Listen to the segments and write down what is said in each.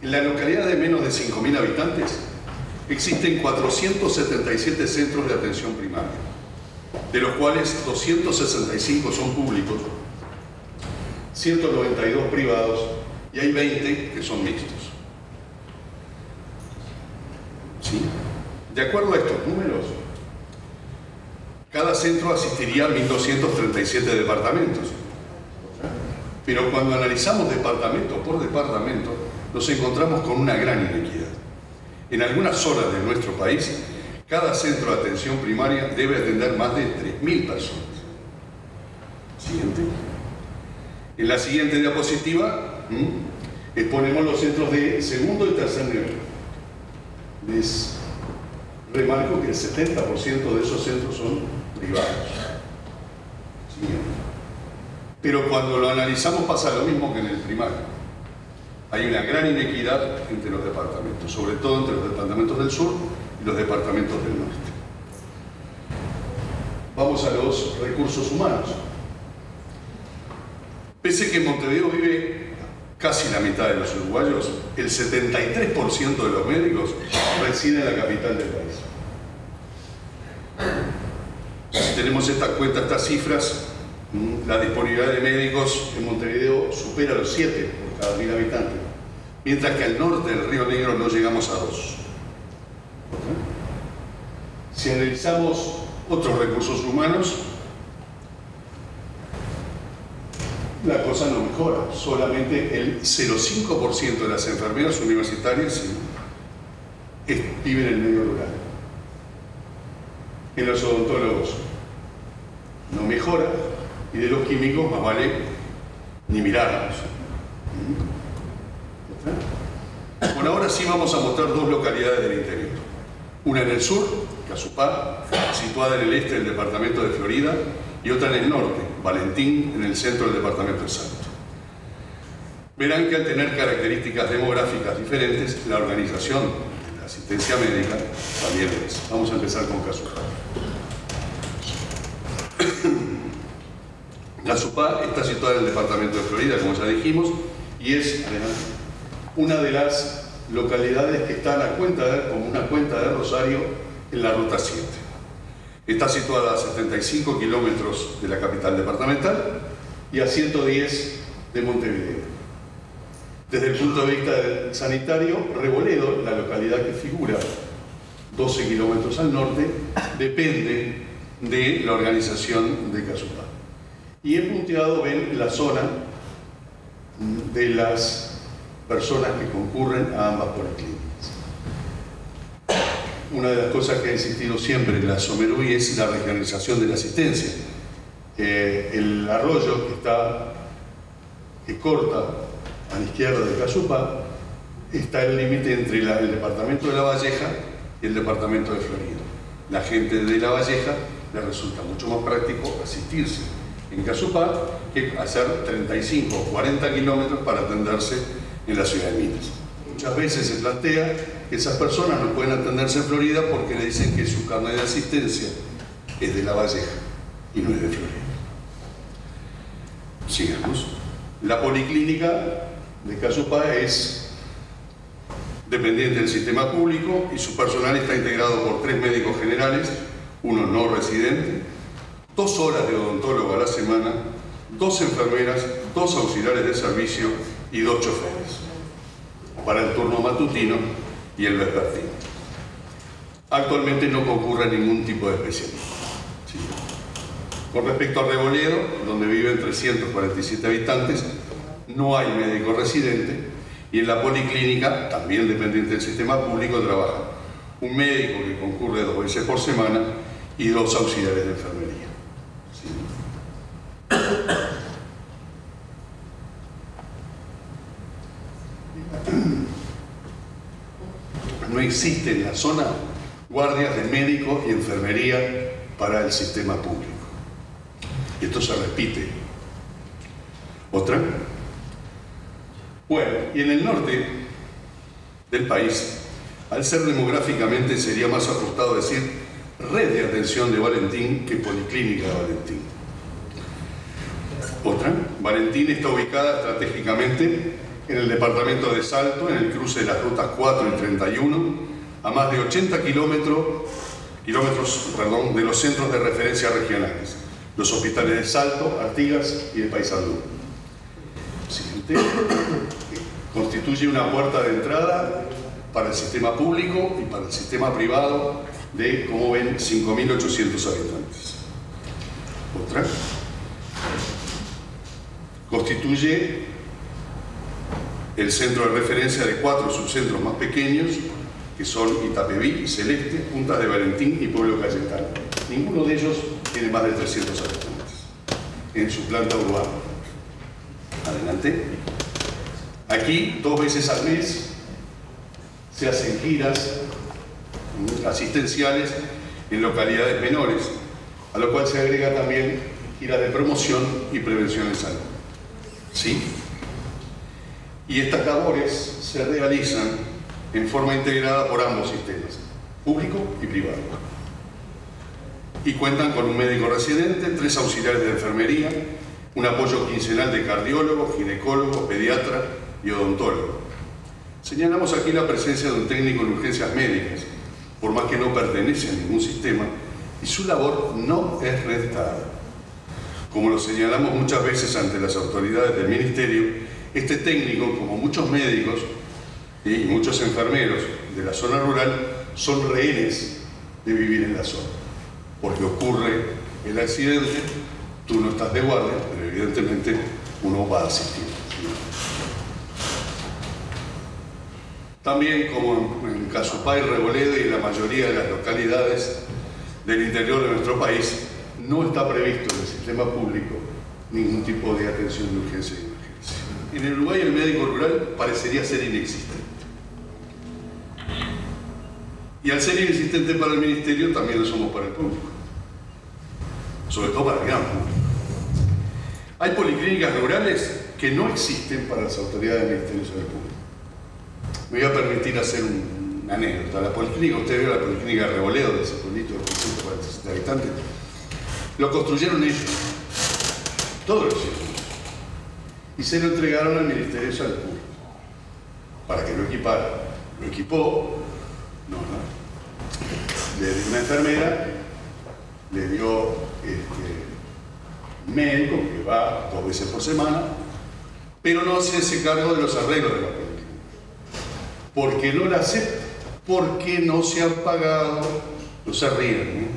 En la localidad de menos de 5.000 habitantes existen 477 centros de atención primaria, de los cuales 265 son públicos, 192 privados y hay 20 que son mixtos. ¿Sí? De acuerdo a estos números, cada centro asistiría a 1.237 departamentos. Pero cuando analizamos departamento por departamento, nos encontramos con una gran inequidad. En algunas zonas de nuestro país, cada centro de atención primaria debe atender más de 3.000 personas. Siguiente. En la siguiente diapositiva exponemos los centros de segundo y tercer nivel. Les remarco que el 70% de esos centros son privados. Siguiente. Pero cuando lo analizamos pasa lo mismo que en el primario. Hay una gran inequidad entre los departamentos, sobre todo entre los departamentos del sur y los departamentos del norte. Vamos a los recursos humanos. Pese que en Montevideo vive casi la mitad de los uruguayos, el 73% de los médicos reside en la capital del país. Si tenemos estas cifras, la disponibilidad de médicos en Montevideo supera los 7 por cada 1.000 habitantes, mientras que al norte del Río Negro no llegamos a 2. Si analizamos otros recursos humanos, la cosa no mejora. Solamente el 0,5% de las enfermeras universitarias viven en el medio rural. En los odontólogos no mejora, y de los químicos más vale ni mirarlos. Bueno, ahora sí vamos a mostrar dos localidades del interior. Una en el sur, Casupá, situada en el este del departamento de Florida, y otra en el norte, Valentín, en el centro del departamento de Salto. Verán que al tener características demográficas diferentes, la organización de la asistencia médica también es. Vamos a empezar con Casupá. Casupá está situada en el departamento de Florida, como ya dijimos, y es además una de las localidades que está como una cuenta de Rosario en la ruta 7. Está situada a 75 kilómetros de la capital departamental y a 110 de Montevideo. Desde el punto de vista sanitario, Reboledo, la localidad que figura 12 kilómetros al norte, depende de la organización de Casupá. Y en punteado ven la zona de las personas que concurren a ambas policlínicas. Una de las cosas que ha insistido siempre en la Somerui es la regionalización de la asistencia. El arroyo que corta a la izquierda de Casupá está el límite entre el departamento de La Valleja y el departamento de Florida. La gente de La Valleja le resulta mucho más práctico asistirse en Casupá que hacer 35 o 40 kilómetros para atenderse en la ciudad de Minas. Muchas veces se plantea que esas personas no pueden atenderse en Florida porque le dicen que su carnet de asistencia es de La Valleja y no es de Florida. Sigamos. La policlínica de Casupá es dependiente del sistema público y su personal está integrado por 3 médicos generales, uno no residente, 2 horas de odontólogo a la semana, 2 enfermeras, 2 auxiliares de servicio y 2 choferes para el turno matutino y el vespertino. Actualmente no concurre ningún tipo de especialista. ¿Sí? Con respecto a Reboledo, donde viven 347 habitantes, no hay médico residente y en la policlínica, también dependiente del sistema público, trabaja un médico que concurre 2 veces por semana y 2 auxiliares de enfermería. ¿Sí? No existe en la zona guardias de médico y enfermería para el sistema público. Y esto se repite. ¿Otra? Bueno, y en el norte del país, al ser demográficamente sería más ajustado decir red de atención de Valentín que policlínica de Valentín. Otra, Valentín está ubicada estratégicamente en el departamento de Salto, en el cruce de las rutas 4 y 31, a más de 80 kilómetros de los centros de referencia regionales, los hospitales de Salto, Artigas y de Paysandú. Siguiente. Constituye una puerta de entrada para el sistema público y para el sistema privado de, como ven, 5.800 habitantes. Otra. Constituye el centro de referencia de 4 subcentros más pequeños, que son Itapeví, Celeste, Punta de Valentín y Pueblo Cayetano. Ninguno de ellos tiene más de 300 habitantes en su planta urbana. Adelante. Aquí, 2 veces al mes, se hacen giras asistenciales en localidades menores, a lo cual se agrega también giras de promoción y prevención en salud. ¿Sí? Y estas labores se realizan en forma integrada por ambos sistemas, público y privado. Y cuentan con un médico residente, 3 auxiliares de enfermería, un apoyo quincenal de cardiólogo, ginecólogo, pediatra y odontólogo. Señalamos aquí la presencia de un técnico en urgencias médicas, por más que no pertenece a ningún sistema, y su labor no es rentada. Como lo señalamos muchas veces ante las autoridades del Ministerio, este técnico, como muchos médicos y muchos enfermeros de la zona rural, son rehenes de vivir en la zona. Porque ocurre el accidente, tú no estás de guardia, pero evidentemente uno va a asistir. También, como en Casupay, Reboleda y la mayoría de las localidades del interior de nuestro país, no está previsto en el sistema público ningún tipo de atención de urgencia y emergencia. En el Uruguay el médico rural parecería ser inexistente. Y al ser inexistente para el Ministerio, también lo somos para el público. Sobre todo para el gran público. Hay policlínicas rurales que no existen para las autoridades del Ministerio de Salud Pública. Me voy a permitir hacer una anécdota. La policlínica, usted vio la policlínica Reboleo, de ese pueblito de 147 habitantes, lo construyeron ellos. Todo lo hicieron. Y se lo entregaron al Ministerio de Salud Pública para que lo equipara. Lo equipó, le dio una enfermera, le dio un médico que va 2 veces por semana, pero no se hace cargo de los arreglos de la policlínica. ¿Por qué no la acepta? Porque no se han pagado, no se ríen,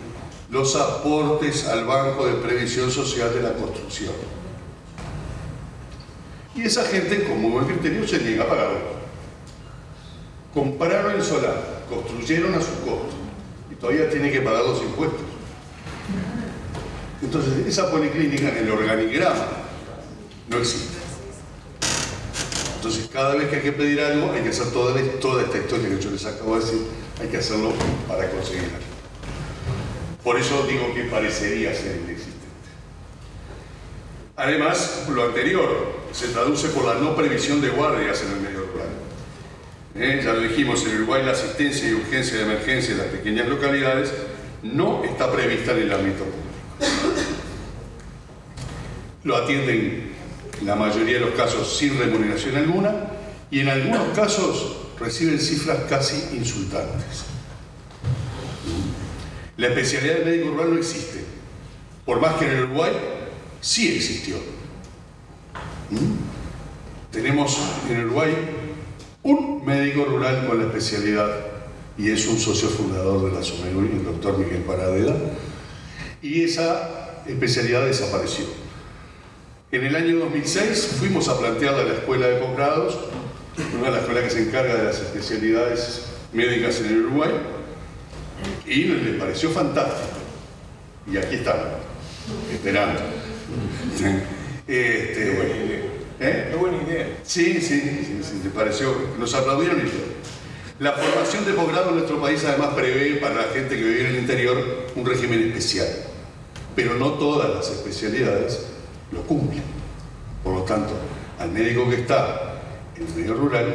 los aportes al Banco de Previsión Social de la Construcción. Y esa gente, como buen criterio, se niega a pagarlo. Compraron el solar, construyeron a su costo y todavía tienen que pagar los impuestos. Entonces, esa policlínica en el organigrama no existe. Entonces, cada vez que hay que pedir algo, hay que hacer toda esta historia que yo les acabo de decir, hay que hacerlo para conseguir algo. Por eso digo que parecería ser inexistente. Además, lo anterior se traduce por la no previsión de guardias en el medio rural. Ya lo dijimos, en Uruguay la asistencia y urgencia de emergencia en las pequeñas localidades no está prevista en el ámbito público. Lo atienden en la mayoría de los casos sin remuneración alguna y en algunos casos reciben cifras casi insultantes. La especialidad de médico rural no existe, por más que en el Uruguay sí existió. Tenemos en Uruguay un médico rural con la especialidad y es un socio fundador de la SUMERUI, el doctor Miguel Paradela, y esa especialidad desapareció. En el año 2006 fuimos a plantearle a la escuela de posgrados, una de las escuelas que se encarga de las especialidades médicas en el Uruguay, y les pareció fantástico. Y aquí estamos, esperando. Qué buena idea. Qué buena idea. Sí, te pareció. Nos aplaudieron y todo. La formación de posgrado en nuestro país además prevé para la gente que vive en el interior un régimen especial. Pero no todas las especialidades lo cumplen. Por lo tanto, al médico que está en el medio rural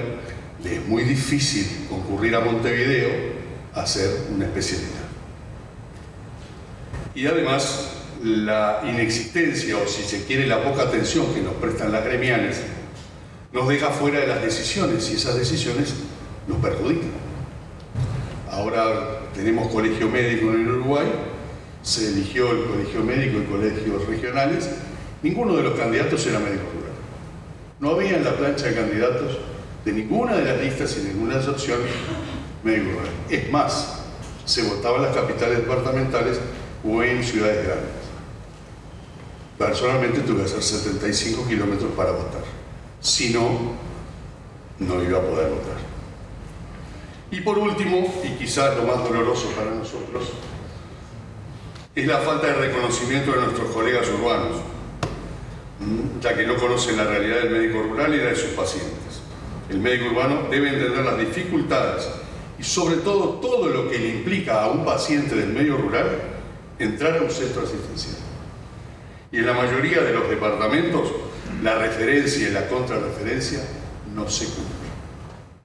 le es muy difícil concurrir a Montevideo a hacer una especialidad. Y además, la inexistencia, o si se quiere, la poca atención que nos prestan las gremiales nos deja fuera de las decisiones y esas decisiones nos perjudican. Ahora tenemos colegio médico en el Uruguay, se eligió el colegio médico y colegios regionales, ninguno de los candidatos era médico rural. No había en la plancha de candidatos de ninguna de las listas y ninguna de las opciones médico rural. Es más, se votaba en las capitales departamentales o en ciudades grandes. Personalmente tuve que hacer 75 kilómetros para votar. Si no, no iba a poder votar. Y por último, y quizás lo más doloroso para nosotros, es la falta de reconocimiento de nuestros colegas urbanos, ya que no conocen la realidad del médico rural y la de sus pacientes. El médico urbano debe entender las dificultades y sobre todo lo que le implica a un paciente del medio rural entrar a un centro asistencial. Y en la mayoría de los departamentos, la referencia y la contrarreferencia no se cumplen.